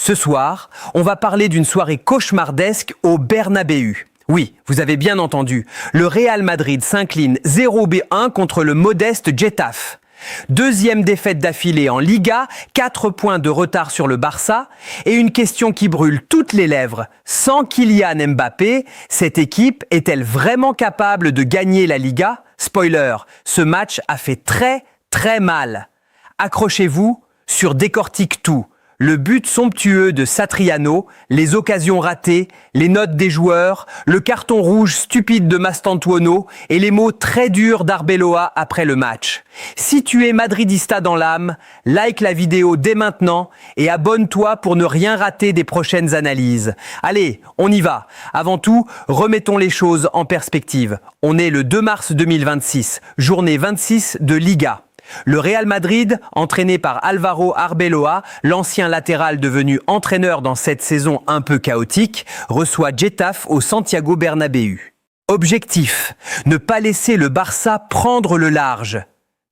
Ce soir, on va parler d'une soirée cauchemardesque au Bernabéu. Oui, vous avez bien entendu, le Real Madrid s'incline 0-1 contre le modeste Getafe. Deuxième défaite d'affilée en Liga, 4 points de retard sur le Barça et une question qui brûle toutes les lèvres. Sans Kylian Mbappé, cette équipe est-elle vraiment capable de gagner la Liga? Spoiler, ce match a fait très mal. Accrochez-vous sur Décortique tout. Le but somptueux de Satriano, les occasions ratées, les notes des joueurs, le carton rouge stupide de Mastantuono et les mots très durs d'Arbeloa après le match. Si tu es madridista dans l'âme, like la vidéo dès maintenant et abonne-toi pour ne rien rater des prochaines analyses. Allez, on y va. Avant tout, remettons les choses en perspective. On est le 2 mars 2026, journée 26 de Liga. Le Real Madrid, entraîné par Álvaro Arbeloa, l'ancien latéral devenu entraîneur dans cette saison un peu chaotique, reçoit Getafe au Santiago Bernabéu. Objectif, ne pas laisser le Barça prendre le large.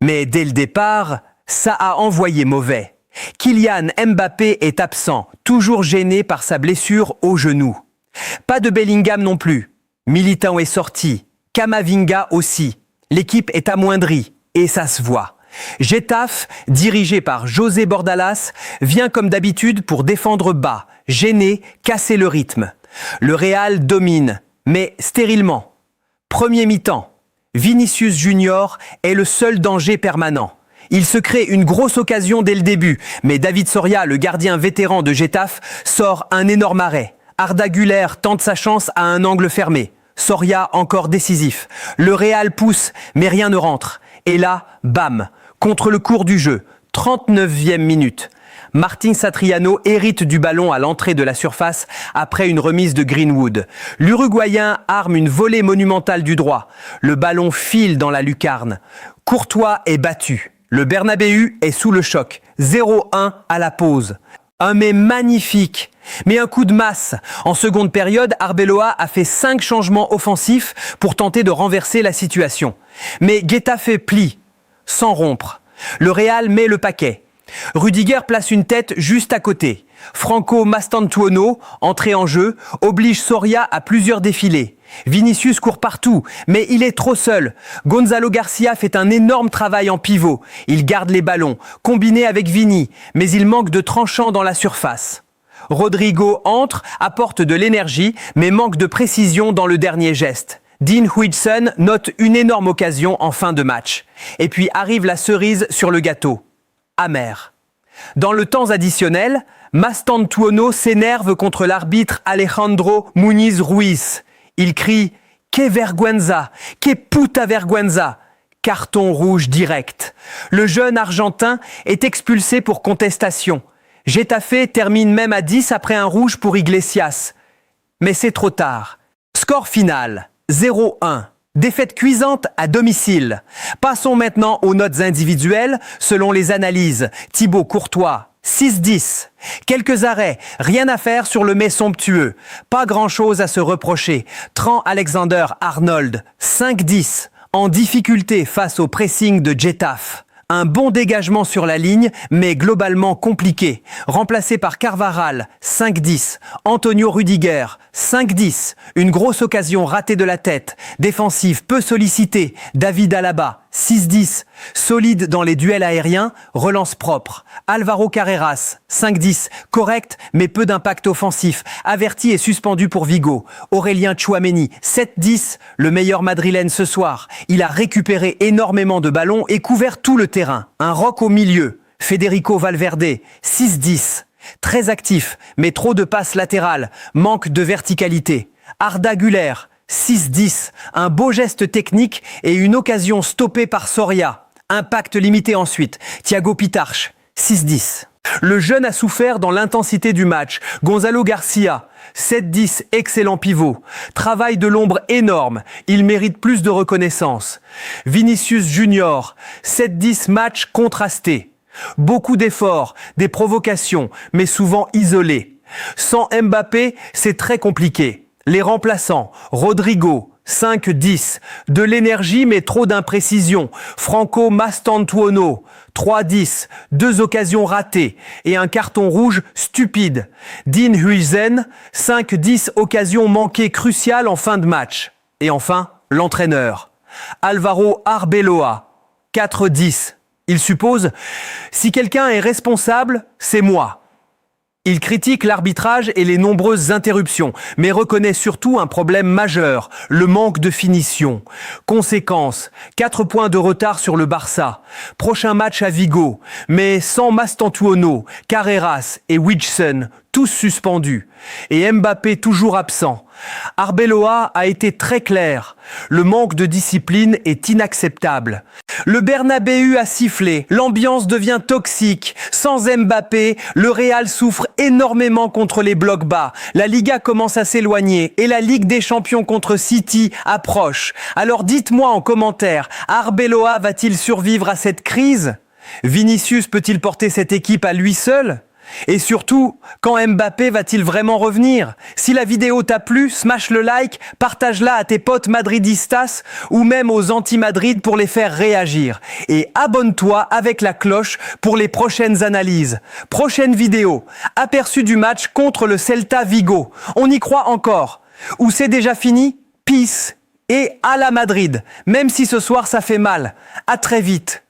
Mais dès le départ, ça a envoyé mauvais. Kylian Mbappé est absent, toujours gêné par sa blessure au genou. Pas de Bellingham non plus. Militão est sorti, Camavinga aussi. L'équipe est amoindrie et ça se voit. Getafe, dirigé par José Bordalas, vient comme d'habitude pour défendre bas, gêner, casser le rythme. Le Real domine, mais stérilement. Premier mi-temps, Vinicius Junior est le seul danger permanent. Il se crée une grosse occasion dès le début, mais David Soria, le gardien vétéran de Getafe, sort un énorme arrêt. Arda Güler tente sa chance à un angle fermé. Soria encore décisif. Le Real pousse, mais rien ne rentre. Et là, bam, contre le cours du jeu, 39e minute. Martín Satriano hérite du ballon à l'entrée de la surface après une remise de Greenwood. L'Uruguayen arme une volée monumentale du droit. Le ballon file dans la lucarne. Courtois est battu. Le Bernabéu est sous le choc. 0-1 à la pause. Un mais magnifique. Mais un coup de masse. En seconde période, Arbeloa a fait 5 changements offensifs pour tenter de renverser la situation. Mais Getafe plie, sans rompre. Le Real met le paquet. Rudiger place une tête juste à côté. Franco Mastantuono, entré en jeu, oblige Soria à plusieurs défilés. Vinicius court partout, mais il est trop seul. Gonzalo Garcia fait un énorme travail en pivot. Il garde les ballons, combiné avec Vini, mais il manque de tranchant dans la surface. Rodrigo entre, apporte de l'énergie, mais manque de précision dans le dernier geste. Dean Huijsen note une énorme occasion en fin de match. Et puis arrive la cerise sur le gâteau. Amer. Dans le temps additionnel, Mastantuono s'énerve contre l'arbitre Alejandro Muniz Ruiz. Il crie « Que vergüenza, que puta vergüenza !» Carton rouge direct. Le jeune Argentin est expulsé pour contestation. Getafe termine même à 10 après un rouge pour Iglesias. Mais c'est trop tard. Score final, 0-1. Défaite cuisante à domicile. Passons maintenant aux notes individuelles selon les analyses. Thibaut Courtois, 6-10. Quelques arrêts, rien à faire sur le mets somptueux. Pas grand-chose à se reprocher. Trent Alexander-Arnold, 5-10. En difficulté face au pressing de Getafe. Un bon dégagement sur la ligne, mais globalement compliqué. Remplacé par Carvajal, 5-10. Antonio Rudiger, 5-10. Une grosse occasion ratée de la tête. Défensive peu sollicitée. David Alaba, 6-10. Solide dans les duels aériens, relance propre. Alvaro Carreras, 5-10. Correct, mais peu d'impact offensif. Averti et suspendu pour Vigo. Aurélien Tchouaméni, 7-10. Le meilleur madrilène ce soir. Il a récupéré énormément de ballons et couvert tout le terrain. Un roc au milieu. Federico Valverde, 6-10. Très actif, mais trop de passes latérales. Manque de verticalité. Arda Güler, 6-10. Un beau geste technique et une occasion stoppée par Soria. Impact limité ensuite. Thiago Pitarch, 6-10. Le jeune a souffert dans l'intensité du match. Gonzalo Garcia, 7-10, excellent pivot. Travail de l'ombre énorme. Il mérite plus de reconnaissance. Vinicius Junior, 7-10, match contrasté. Beaucoup d'efforts, des provocations, mais souvent isolés. Sans Mbappé, c'est très compliqué. Les remplaçants, Rodrigo, 5-10. De l'énergie mais trop d'imprécision. Franco Mastantuono, 3-10, 2 occasions ratées et un carton rouge stupide. Dean Huijsen, 5-10 occasions manquées cruciales en fin de match. Et enfin, l'entraîneur. Alvaro Arbeloa, 4-10. Il suppose, si quelqu'un est responsable, c'est moi. Il critique l'arbitrage et les nombreuses interruptions, mais reconnaît surtout un problème majeur, le manque de finition. Conséquence, 4 points de retard sur le Barça. Prochain match à Vigo, mais sans Mastantuono, Carreras et Huijsen, tous suspendus. Et Mbappé toujours absent. Arbeloa a été très clair. Le manque de discipline est inacceptable. Le Bernabéu a sifflé, l'ambiance devient toxique. Sans Mbappé, le Real souffre énormément contre les blocs bas. La Liga commence à s'éloigner et la Ligue des Champions contre City approche. Alors dites-moi en commentaire, Arbeloa va-t-il survivre à cette crise? Vinicius peut-il porter cette équipe à lui seul? Et surtout, quand Mbappé va-t-il vraiment revenir? Si la vidéo t'a plu, smash le like, partage-la à tes potes madridistas ou même aux anti-Madrid pour les faire réagir. Et abonne-toi avec la cloche pour les prochaines analyses. Prochaine vidéo, aperçu du match contre le Celta Vigo. On y croit encore? Ou c'est déjà fini? Peace et à la Madrid, même si ce soir ça fait mal. À très vite.